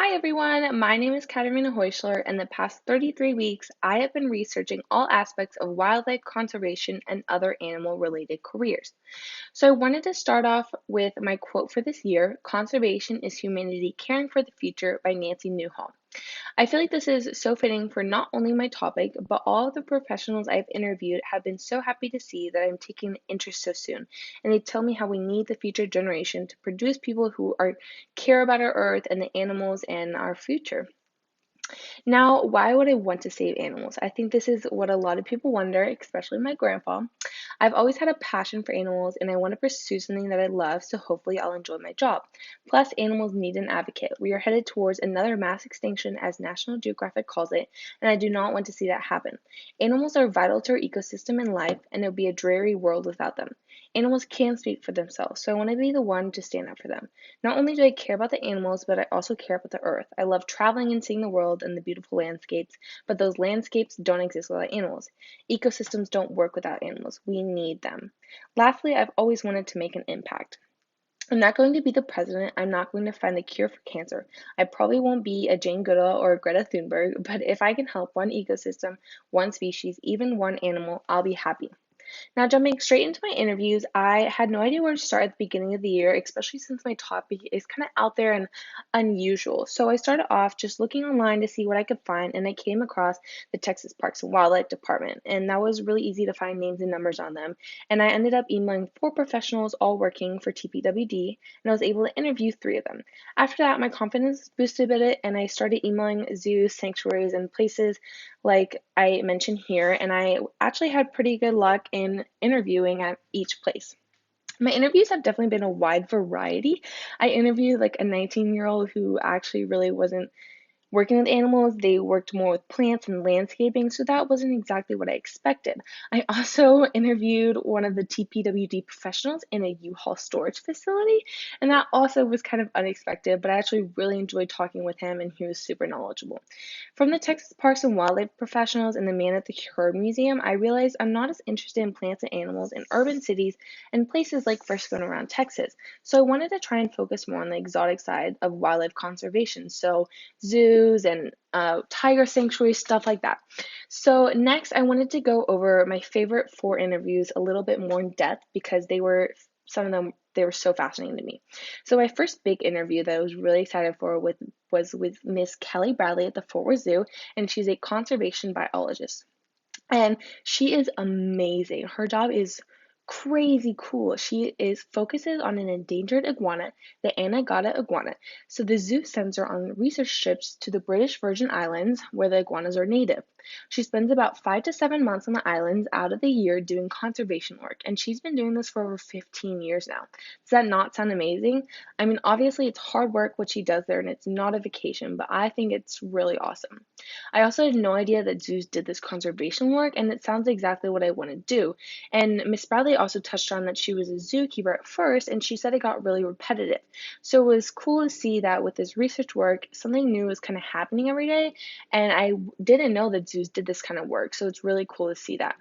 Hi everyone, my name is Katerina Heuschler, and the past 33 weeks I have been researching all aspects of wildlife conservation and other animal related careers. So I wanted to start off with my quote for this year: Conservation is Humanity Caring for the Future by Nancy Newhall. I feel like this is so fitting for not only my topic, but all of the professionals I've interviewed have been so happy to see that I'm taking an interest so soon. And they tell me how we need the future generation to produce people who care about our earth and the animals and our future. Now, why would I want to save animals? I think this is what a lot of people wonder, especially my grandpa. I've always had a passion for animals and I want to pursue something that I love, so hopefully I'll enjoy my job. Plus, animals need an advocate. We are headed towards another mass extinction, as National Geographic calls it, and I do not want to see that happen. Animals are vital to our ecosystem and life, and it would be a dreary world without them. Animals can speak for themselves, so I want to be the one to stand up for them. Not only do I care about the animals, but I also care about the earth. I love traveling and seeing the world and the beautiful landscapes, but those landscapes don't exist without animals. Ecosystems don't work without animals. We need them. Lastly, I've always wanted to make an impact. I'm not going to be the president. I'm not going to find the cure for cancer. I probably won't be a Jane Goodall or a Greta Thunberg, but if I can help one ecosystem, one species, even one animal, I'll be happy. Now, jumping straight into my interviews, I had no idea where to start at the beginning of the year, especially since my topic is kind of out there and unusual. So I started off just looking online to see what I could find, and I came across the Texas Parks and Wildlife Department, and that was really easy to find names and numbers on them. And I ended up emailing 4 professionals all working for TPWD, and I was able to interview 3 of them. After that, my confidence boosted a bit, and I started emailing zoos, sanctuaries, and places like I mentioned here, and I actually had pretty good luck in interviewing at each place. My interviews have definitely been a wide variety. I interviewed like a 19-year-old who actually really wasn't working with animals. They worked more with plants and landscaping, so that wasn't exactly what I expected. I also interviewed one of the TPWD professionals in a U-Haul storage facility, and that also was kind of unexpected, but I actually really enjoyed talking with him, and he was super knowledgeable. From the Texas Parks and Wildlife professionals and the man at the Herd Museum, I realized I'm not as interested in plants and animals in urban cities and places like Frisco and around Texas, so I wanted to try and focus more on the exotic side of wildlife conservation. So zoos and tiger sanctuaries, stuff like that. So next, I wanted to go over my favorite 4 interviews a little bit more in depth because some of them they were so fascinating to me. So my first big interview that I was really excited for was with Miss Kelly Bradley at the Fort Worth Zoo, and she's a conservation biologist. And she is amazing. Her job is crazy cool. She is focuses on an endangered iguana, the Anegada iguana. So the zoo sends her on research trips to the British Virgin Islands where the iguanas are native. She spends about 5 to 7 months on the islands out of the year doing conservation work, and she's been doing this for over 15 years now. Does that not sound amazing? I mean, obviously it's hard work what she does there and it's not a vacation, but I think it's really awesome. I also had no idea that zoos did this conservation work, and it sounds exactly what I want to do. And Miss Bradley also touched on that she was a zookeeper at first, and she said it got really repetitive. So it was cool to see that with this research work, something new was kind of happening every day, and I didn't know that zoos did this kind of work, so it's really cool to see that.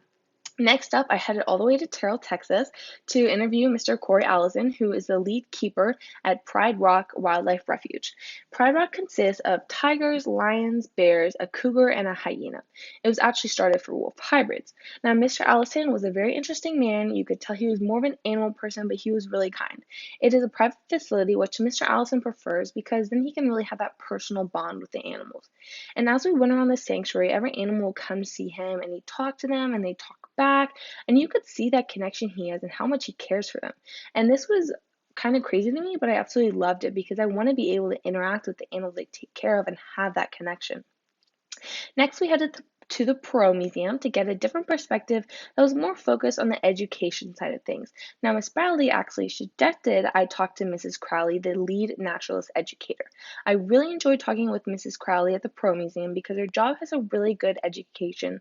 Next up, I headed all the way to Terrell, Texas to interview Mr. Corey Allison, who is the lead keeper at Pride Rock Wildlife Refuge. Pride Rock consists of tigers, lions, bears, a cougar, and a hyena. It was actually started for wolf hybrids. Now, Mr. Allison was a very interesting man. You could tell he was more of an animal person, but he was really kind. It is a private facility, which Mr. Allison prefers because then he can really have that personal bond with the animals. And as we went around the sanctuary, every animal would come see him, and he talked to them, and they talk back, and you could see that connection he has and how much he cares for them. And this was kind of crazy to me, but I absolutely loved it because I want to be able to interact with the animals they take care of and have that connection. Next, we headed to the Perot Museum to get a different perspective that was more focused on the education side of things. Now, Miss Bradley actually suggested I talk to Mrs. Crowley, the lead naturalist educator. I really enjoyed talking with Mrs. Crowley at the Perot Museum because her job has a really good education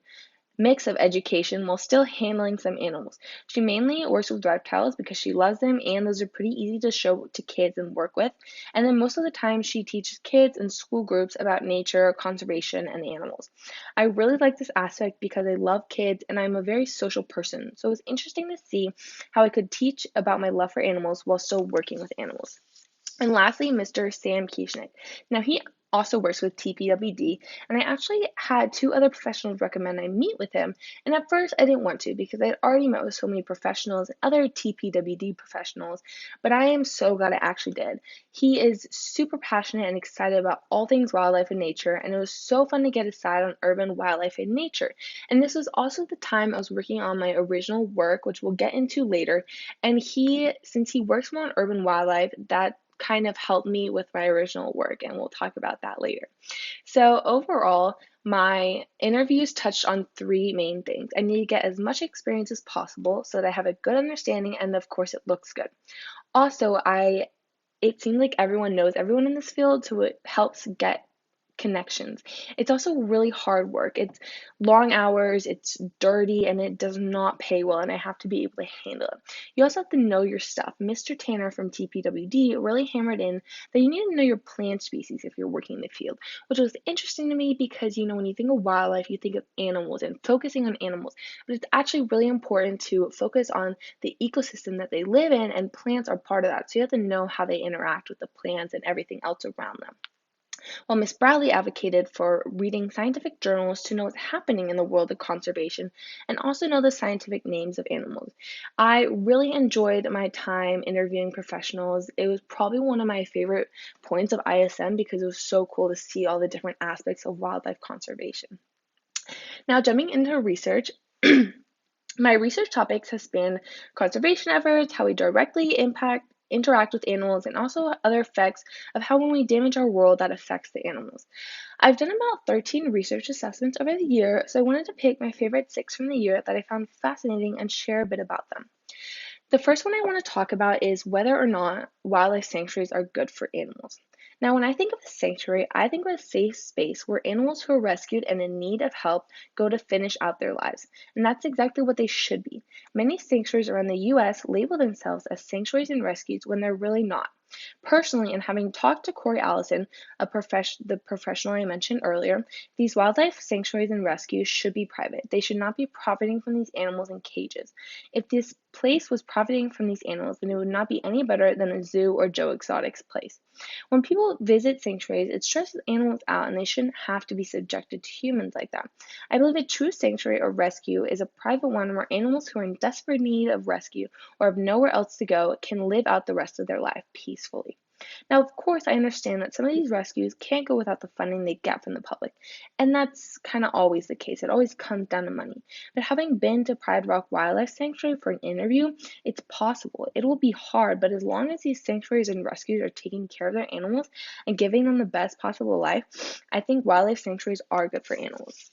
mix of education while still handling some animals. She mainly works with reptiles because she loves them, and those are pretty easy to show to kids and work with. And then most of the time she teaches kids in school groups about nature, conservation, and animals. I really like this aspect because I love kids and I'm a very social person. So it was interesting to see how I could teach about my love for animals while still working with animals. And lastly, Mr. Sam Kieschnick. Now, he also works with TPWD, and I actually had two other professionals recommend I meet with him. And at first, I didn't want to because I'd already met with so many professionals and other TPWD professionals, but I am so glad I actually did. He is super passionate and excited about all things wildlife and nature, and it was so fun to get his side on urban wildlife and nature. And this was also the time I was working on my original work, which we'll get into later. And since he works more on urban wildlife, that kind of helped me with my original work, and we'll talk about that later. So, overall, my interviews touched on three main things. I need to get as much experience as possible so that I have a good understanding, and of course, it looks good. Also, it seems like everyone knows everyone in this field, so it helps get connections. It's also really hard work. It's long hours, it's dirty, and it does not pay well, and I have to be able to handle it. You also have to know your stuff. Mr. Tanner from TPWD really hammered in that you need to know your plant species if you're working in the field, which was interesting to me because, when you think of wildlife, you think of animals and focusing on animals, but it's actually really important to focus on the ecosystem that they live in, and plants are part of that. So you have to know how they interact with the plants and everything else around them. While Miss Bradley advocated for reading scientific journals to know what's happening in the world of conservation and also know the scientific names of animals. I really enjoyed my time interviewing professionals. It was probably one of my favorite points of ISM because it was so cool to see all the different aspects of wildlife conservation. Now, jumping into research, my research topics have spanned conservation efforts, how we directly interact with animals, and also other effects of how when we damage our world that affects the animals. I've done about 13 research assessments over the year, so I wanted to pick my favorite 6 from the year that I found fascinating and share a bit about them. The first one I want to talk about is whether or not wildlife sanctuaries are good for animals. Now, when I think of a sanctuary, I think of a safe space where animals who are rescued and in need of help go to finish out their lives. And that's exactly what they should be. Many sanctuaries around the US label themselves as sanctuaries and rescues when they're really not. Personally, and having talked to Corey Allison, the professional I mentioned earlier, these wildlife sanctuaries and rescues should be private. They should not be profiting from these animals in cages. If this place was profiting from these animals, then it would not be any better than a zoo or Joe Exotic's place. When people visit sanctuaries, it stresses animals out and they shouldn't have to be subjected to humans like that. I believe a true sanctuary or rescue is a private one where animals who are in desperate need of rescue or have nowhere else to go can live out the rest of their life peacefully. Now, of course, I understand that some of these rescues can't go without the funding they get from the public, and that's kind of always the case. It always comes down to money. But having been to Pride Rock Wildlife Sanctuary for an interview, it's possible. It will be hard, but as long as these sanctuaries and rescues are taking care of their animals and giving them the best possible life, I think wildlife sanctuaries are good for animals.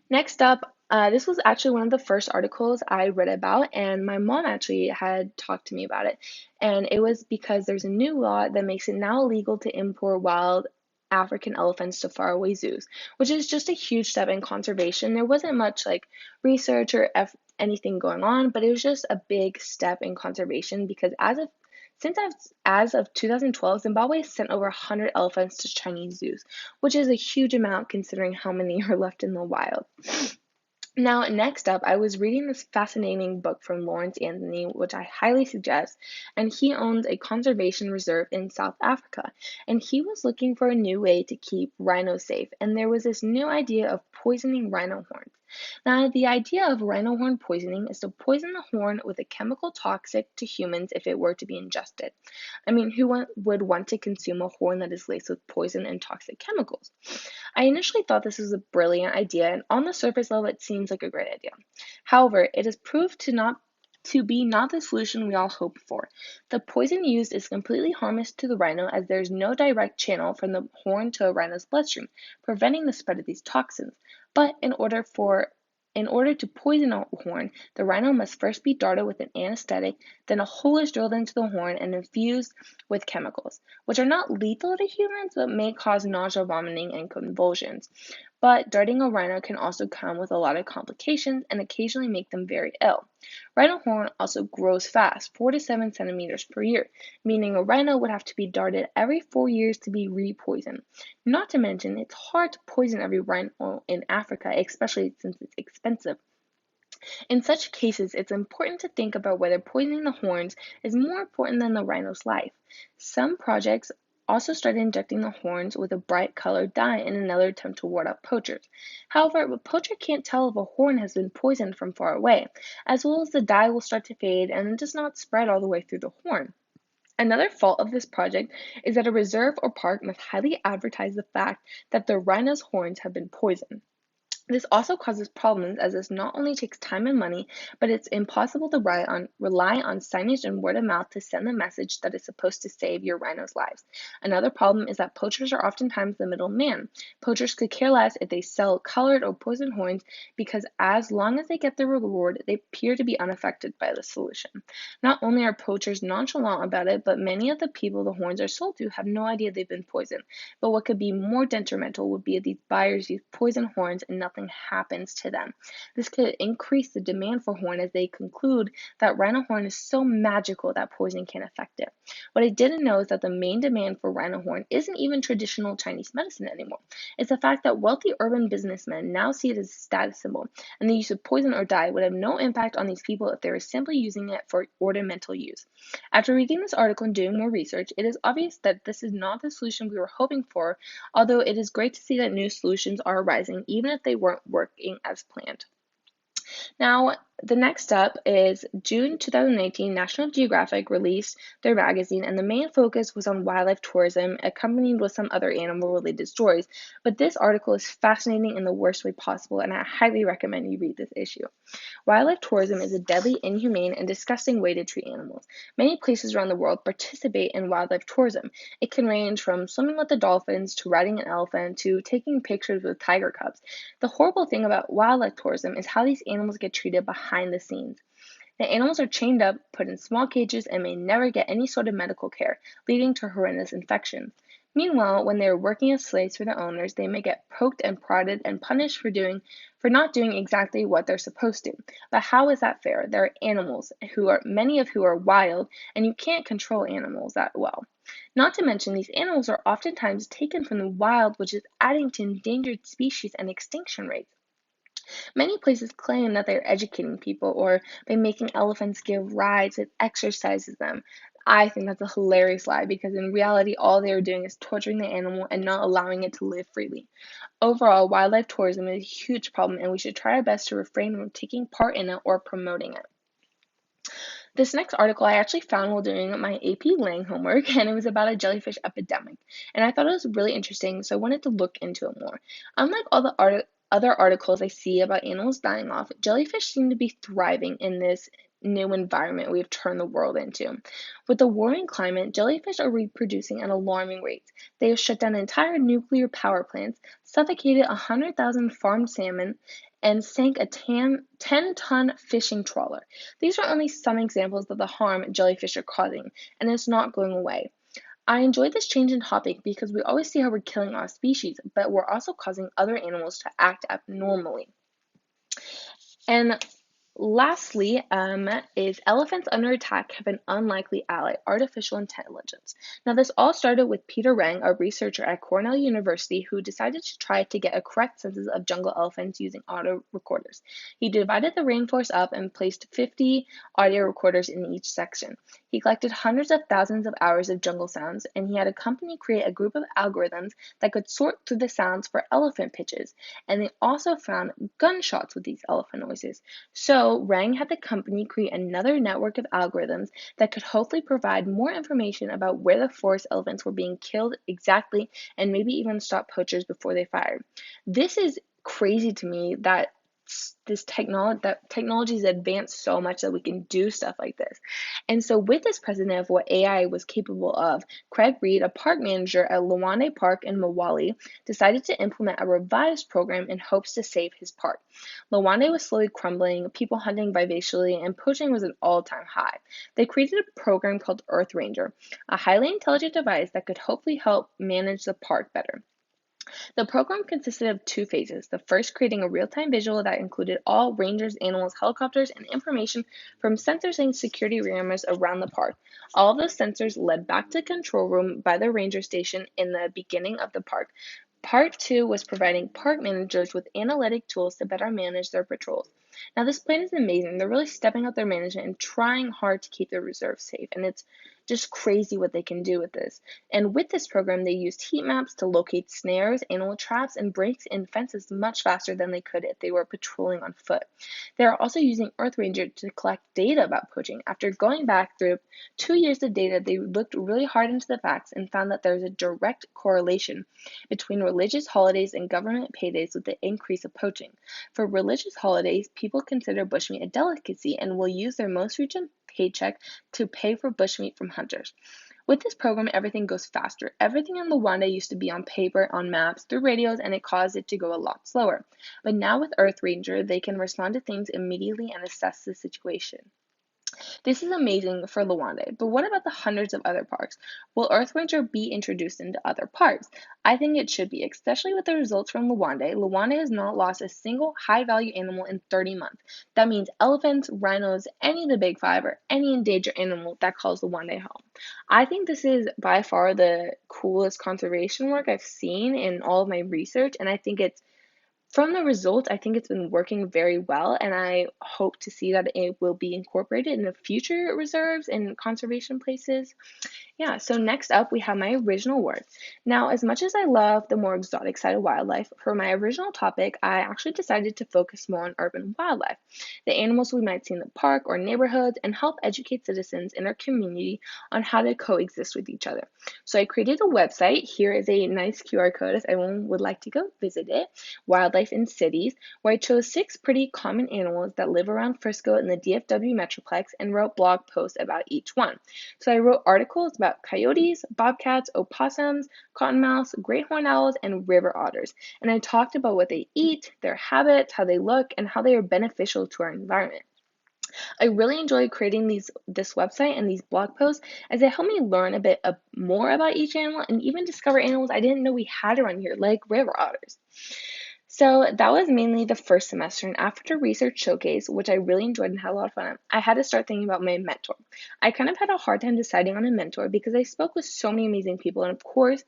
Next up, this was actually one of the first articles I read about, and my mom actually had talked to me about it. And it was because there's a new law that makes it now illegal to import wild African elephants to faraway zoos, which is just a huge step in conservation. There wasn't much research or anything going on, but it was just a big step in conservation because as of 2012, Zimbabwe sent over 100 elephants to Chinese zoos, which is a huge amount considering how many are left in the wild. Now, next up, I was reading this fascinating book from Lawrence Anthony, which I highly suggest, and he owns a conservation reserve in South Africa, and he was looking for a new way to keep rhinos safe, and there was this new idea of poisoning rhino horns. Now, the idea of rhino horn poisoning is to poison the horn with a chemical toxic to humans if it were to be ingested. I mean, would want to consume a horn that is laced with poison and toxic chemicals? I initially thought this was a brilliant idea, and on the surface level, it seems like a great idea. However, it has proved to be not the solution we all hoped for. The poison used is completely harmless to the rhino as there is no direct channel from the horn to a rhino's bloodstream, preventing the spread of these toxins. But in order to poison a horn, the rhino must first be darted with an anesthetic, then a hole is drilled into the horn and infused with chemicals, which are not lethal to humans but may cause nausea, vomiting, and convulsions. But darting a rhino can also come with a lot of complications and occasionally make them very ill. Rhino horn also grows fast, 4 to 7 centimeters per year, meaning a rhino would have to be darted every 4 years to be re-poisoned. Not to mention, it's hard to poison every rhino in Africa, especially since it's expensive. In such cases, it's important to think about whether poisoning the horns is more important than the rhino's life. Some projects also started injecting the horns with a bright colored dye in another attempt to ward off poachers. However, a poacher can't tell if a horn has been poisoned from far away, as well as the dye will start to fade and it does not spread all the way through the horn. Another fault of this project is that a reserve or park must highly advertise the fact that the rhino's horns have been poisoned. This also causes problems as this not only takes time and money, but it's impossible to rely on signage and word of mouth to send the message that is supposed to save your rhinos' lives. Another problem is that poachers are oftentimes the middleman. Poachers could care less if they sell colored or poisoned horns because as long as they get their reward, they appear to be unaffected by the solution. Not only are poachers nonchalant about it, but many of the people the horns are sold to have no idea they've been poisoned. But what could be more detrimental would be if these buyers use poison horns and nothing happens to them. This could increase the demand for horn as they conclude that rhino horn is so magical that poison can't affect it. What I didn't know is that the main demand for rhino horn isn't even traditional Chinese medicine anymore. It's the fact that wealthy urban businessmen now see it as a status symbol, and the use of poison or dye would have no impact on these people if they were simply using it for ornamental use. After reading this article and doing more research, it is obvious that this is not the solution we were hoping for, although it is great to see that new solutions are arising, even if they weren't working as planned. Now, the next up is June 2019, National Geographic released their magazine, and the main focus was on wildlife tourism, accompanied with some other animal related stories. But this article is fascinating in the worst way possible, and I highly recommend you read this issue. Wildlife tourism is a deadly, inhumane, and disgusting way to treat animals. Many places around the world participate in wildlife tourism. It can range from swimming with the dolphins to riding an elephant to taking pictures with tiger cubs. The horrible thing about wildlife tourism is how these animals get treated behind the scenes. The animals are chained up, put in small cages, and may never get any sort of medical care, leading to horrendous infections. Meanwhile, when they are working as slaves for the owners, they may get poked and prodded and punished for not doing exactly what they're supposed to. But how is that fair? There are animals many of who are wild, and you can't control animals that well. Not to mention, these animals are oftentimes taken from the wild, which is adding to endangered species and extinction rates. Many places claim that they're educating people or by making elephants give rides, it exercises them. I think that's a hilarious lie because in reality, all they are doing is torturing the animal and not allowing it to live freely. Overall, wildlife tourism is a huge problem and we should try our best to refrain from taking part in it or promoting it. This next article I actually found while doing my AP Lang homework, and it was about a jellyfish epidemic. And I thought it was really interesting, so I wanted to look into it more. Unlike all the other articles I see about animals dying off, jellyfish seem to be thriving in this new environment we've turned the world into. With the warming climate, jellyfish are reproducing at alarming rates. They have shut down entire nuclear power plants, suffocated 100,000 farmed salmon, and sank a 10-ton fishing trawler. These are only some examples of the harm jellyfish are causing, and it's not going away. I enjoy this change in topic because we always see how we're killing our species, but we're also causing other animals to act abnormally. And lastly, is elephants under attack have an unlikely ally, artificial intelligence. Now, this all started with Peter Rang, a researcher at Cornell University, who decided to try to get a correct census of jungle elephants using audio recorders. He divided the rainforest up and placed 50 audio recorders in each section. He collected hundreds of thousands of hours of jungle sounds, and he had a company create a group of algorithms that could sort through the sounds for elephant pitches, and they also found gunshots with these elephant noises. So, Rang had the company create another network of algorithms that could hopefully provide more information about where the forest elephants were being killed exactly and maybe even stop poachers before they fired. This is crazy to me that technology has advanced so much that we can do stuff like this. And so with this precedent of what AI was capable of, Craig Reed, a park manager at Lawande Park in Mawali, decided to implement a revised program in hopes to save his park. Lawande was slowly crumbling, people hunting vivaciously, and poaching was an all-time high. They created a program called Earth Ranger, a highly intelligent device that could hopefully help manage the park better. The program consisted of two phases. The first, creating a real-time visual that included all rangers, animals, helicopters, and information from sensors and security cameras around the park. All of those sensors led back to the control room by the ranger station in the beginning of the park. Part two was providing park managers with analytic tools to better manage their patrols. Now, this plan is amazing. They're really stepping up their management and trying hard to keep their reserves safe, and it's Just crazy what they can do with this. And with this program, they used heat maps to locate snares, animal traps, and breaks in fences much faster than they could if they were patrolling on foot. They are also using Earth Ranger to collect data about poaching. After going back through 2 years of data, they looked really hard into the facts and found that there is a direct correlation between religious holidays and government paydays with the increase of poaching. For religious holidays, people consider bushmeat a delicacy and will use their most recent paycheck to pay for bushmeat from hunters. With this program, everything goes faster. Everything in Luanda used to be on paper, on maps, through radios, and it caused it to go a lot slower. But now with Earth Ranger, they can respond to things immediately and assess the situation. This is amazing for Luanda, but what about the hundreds of other parks? Will Earth Ranger be introduced into other parks? I think it should be, especially with the results from Luanda. Luanda has not lost a single high-value animal in 30 months. That means elephants, rhinos, any of the big five, or any endangered animal that calls Luanda home. I think this is by far the coolest conservation work I've seen in all of my research, and I think it's from the results, I think it's been working very well, and I hope to see that it will be incorporated in the future reserves and conservation places. Yeah, so next up we have my original work. Now, as much as I love the more exotic side of wildlife, for my original topic, I actually decided to focus more on urban wildlife, the animals we might see in the park or neighborhoods, and help educate citizens in our community on how to coexist with each other. So I created a website. Here is a nice QR code if anyone would like to go visit it, Wildlife in Cities, where I chose 6 pretty common animals that live around Frisco in the DFW Metroplex and wrote blog posts about each one. So I wrote articles about coyotes, bobcats, opossums, cottonmouths, great horned owls, and river otters. And I talked about what they eat, their habits, how they look, and how they are beneficial to our environment. I really enjoy creating this website and these blog posts as they help me learn a bit more about each animal and even discover animals I didn't know we had around here, like river otters. So that was mainly the first semester, and after research showcase, which I really enjoyed and had a lot of fun at, I had to start thinking about my mentor. I kind of had a hard time deciding on a mentor because I spoke with so many amazing people, and of course,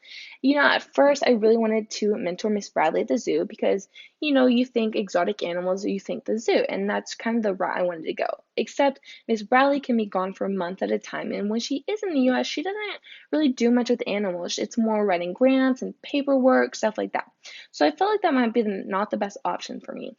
at first I really wanted to mentor Miss Bradley at the zoo because, you think exotic animals, you think the zoo, and that's kind of the route I wanted to go. Except Miss Bradley can be gone for a month at a time, and when she is in the US, she doesn't really do much with animals. It's more writing grants and paperwork, stuff like that. So I felt like that might be not the best option for me.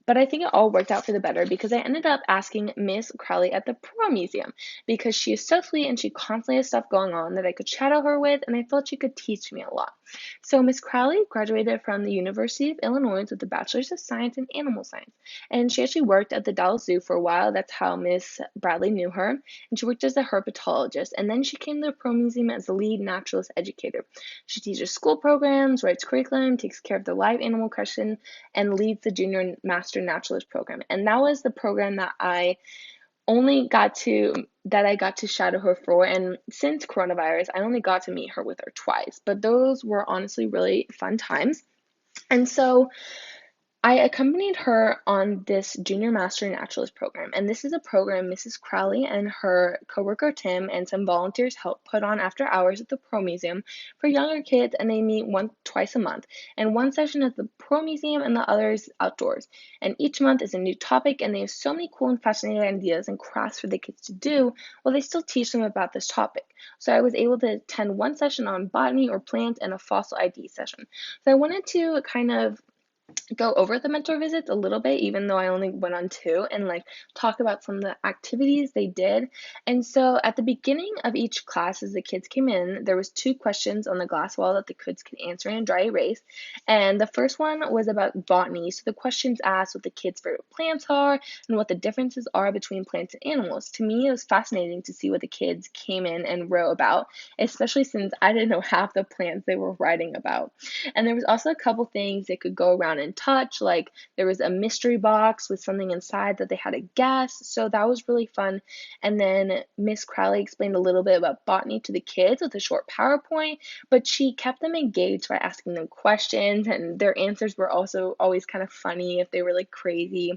But I think it all worked out for the better because I ended up asking Miss Crowley at the Pearl Museum because she is so sweet and she constantly has stuff going on that I could chat her with, and I felt she could teach me a lot. So Miss Crowley graduated from the University of Illinois with a Bachelor's of Science in Animal Science, and she actually worked at the Dallas Zoo for a while. That's how Miss Bradley knew her, and she worked as a herpetologist, and then she came to the Pearl Museum as the lead naturalist educator. She teaches school programs, writes curriculum, takes care of the live animal question, and leads the Junior Master Naturalist program. And that was the program that I got to shadow her for. And since coronavirus, I only got to meet her with her twice. But those were honestly really fun times. And so I accompanied her on this Junior Master Naturalist program, and this is a program Mrs. Crowley and her coworker Tim and some volunteers help put on after hours at the Pro Museum for younger kids, and they meet twice a month, and one session at the Pro Museum and the other is outdoors. And each month is a new topic, and they have so many cool and fascinating ideas and crafts for the kids to do while they still teach them about this topic. So I was able to attend one session on botany or plants and a fossil ID session. So I wanted to kind of go over the mentor visits a little bit, even though I only went on 2, and talk about some of the activities they did. And so at the beginning of each class, as the kids came in, there was 2 questions on the glass wall that the kids could answer in dry erase. And the first one was about botany. So the questions asked what the kids' favorite plants are and what the differences are between plants and animals. To me, it was fascinating to see what the kids came in and wrote about, especially since I didn't know half the plants they were writing about. And there was also a couple things they could go around and touch, like there was a mystery box with something inside that they had to guess. So that was really fun. And then Miss Crowley explained a little bit about botany to the kids with a short PowerPoint, but she kept them engaged by asking them questions, and their answers were also always kind of funny if they were crazy.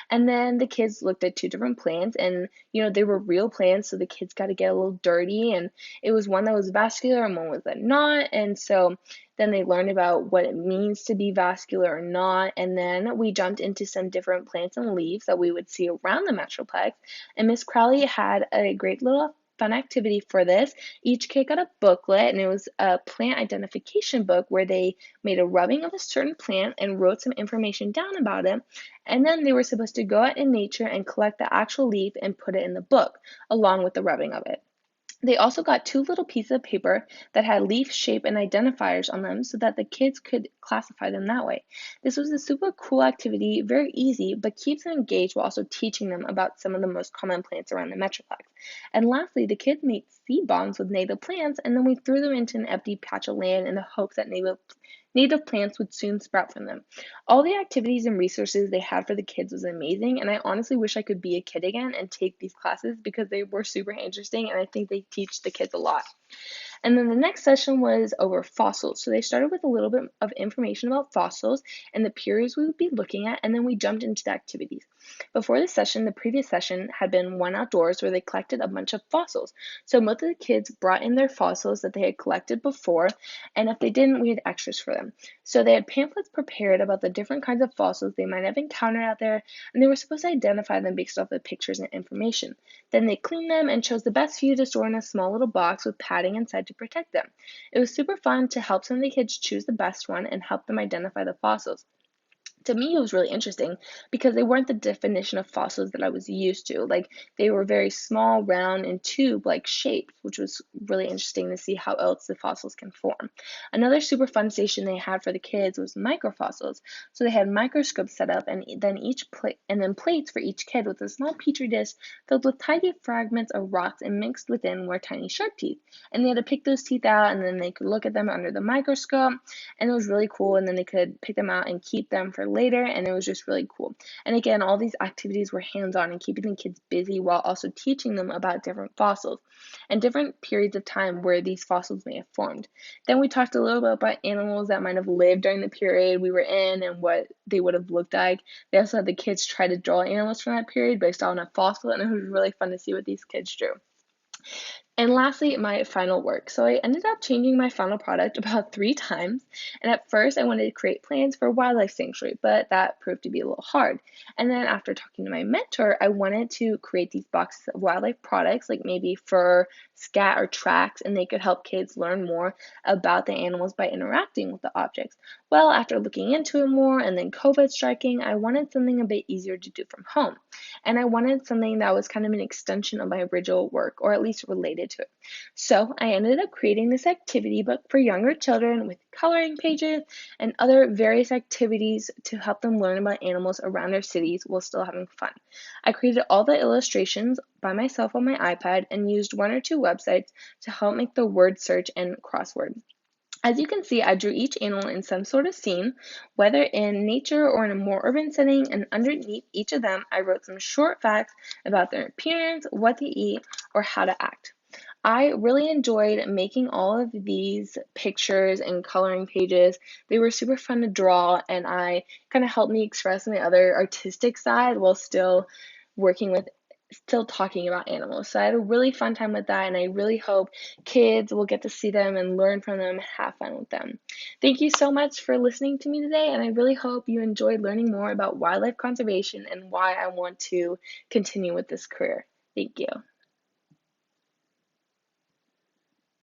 And then the kids looked at 2 different plants, and they were real plants, so the kids got to get a little dirty, and it was one that was vascular and one was not. And so then they learned about what it means to be vascular or not. And then we jumped into some different plants and leaves that we would see around the Metroplex. And Miss Crowley had a great little fun activity for this. Each kid got a booklet, and it was a plant identification book where they made a rubbing of a certain plant and wrote some information down about it. And then they were supposed to go out in nature and collect the actual leaf and put it in the book, along with the rubbing of it. They also got two little pieces of paper that had leaf shape and identifiers on them so that the kids could classify them that way. This was a super cool activity, very easy, but keeps them engaged while also teaching them about some of the most common plants around the Metroplex. And lastly, the kids made seed bombs with native plants, and then we threw them into an empty patch of land in the hopes that native plants would soon sprout from them. All the activities and resources they had for the kids was amazing, and I honestly wish I could be a kid again and take these classes because they were super interesting and I think they teach the kids a lot. And then the next session was over fossils. So they started with a little bit of information about fossils and the periods we would be looking at, and then we jumped into the activities. Before this session, the previous session had been one outdoors where they collected a bunch of fossils. So most of the kids brought in their fossils that they had collected before, and if they didn't, we had extras for them. So they had pamphlets prepared about the different kinds of fossils they might have encountered out there, and they were supposed to identify them based off the pictures and information. Then they cleaned them and chose the best few to store in a small little box with padding inside to protect them. It was super fun to help some of the kids choose the best one and help them identify the fossils. To me, it was really interesting because they weren't the definition of fossils that I was used to. Like, they were very small, round, and tube-like shapes, which was really interesting to see how else the fossils can form. Another super fun station they had for the kids was microfossils. So they had microscopes set up, and then plates for each kid with a small petri dish filled with tiny fragments of rocks, and mixed within were tiny shark teeth. And they had to pick those teeth out, and then they could look at them under the microscope, and it was really cool. And then they could pick them out and keep them for later, and it was just really cool. And again, all these activities were hands-on and keeping the kids busy while also teaching them about different fossils and different periods of time where these fossils may have formed. Then we talked a little bit about animals that might have lived during the period we were in and what they would have looked like. They also had the kids try to draw animals from that period based on a fossil, and it was really fun to see what these kids drew. And lastly, my final work. So I ended up changing my final product about 3 times. And at first, I wanted to create plans for a wildlife sanctuary, but that proved to be a little hard. And then after talking to my mentor, I wanted to create these boxes of wildlife products, like maybe fur, scat, or tracks, and they could help kids learn more about the animals by interacting with the objects. Well, after looking into it more and then COVID striking, I wanted something a bit easier to do from home. And I wanted something that was kind of an extension of my original work, or at least related to it. So I ended up creating this activity book for younger children with coloring pages and other various activities to help them learn about animals around their cities while still having fun. I created all the illustrations by myself on my iPad and used 1 or 2 websites to help make the word search and crossword. As you can see, I drew each animal in some sort of scene, whether in nature or in a more urban setting, and underneath each of them, I wrote some short facts about their appearance, what they eat, or how to act. I really enjoyed making all of these pictures and coloring pages. They were super fun to draw, and I kind of helped me express my other artistic side while still talking about animals. So I had a really fun time with that, and I really hope kids will get to see them and learn from them and have fun with them. Thank you so much for listening to me today, and I really hope you enjoyed learning more about wildlife conservation and why I want to continue with this career. Thank you.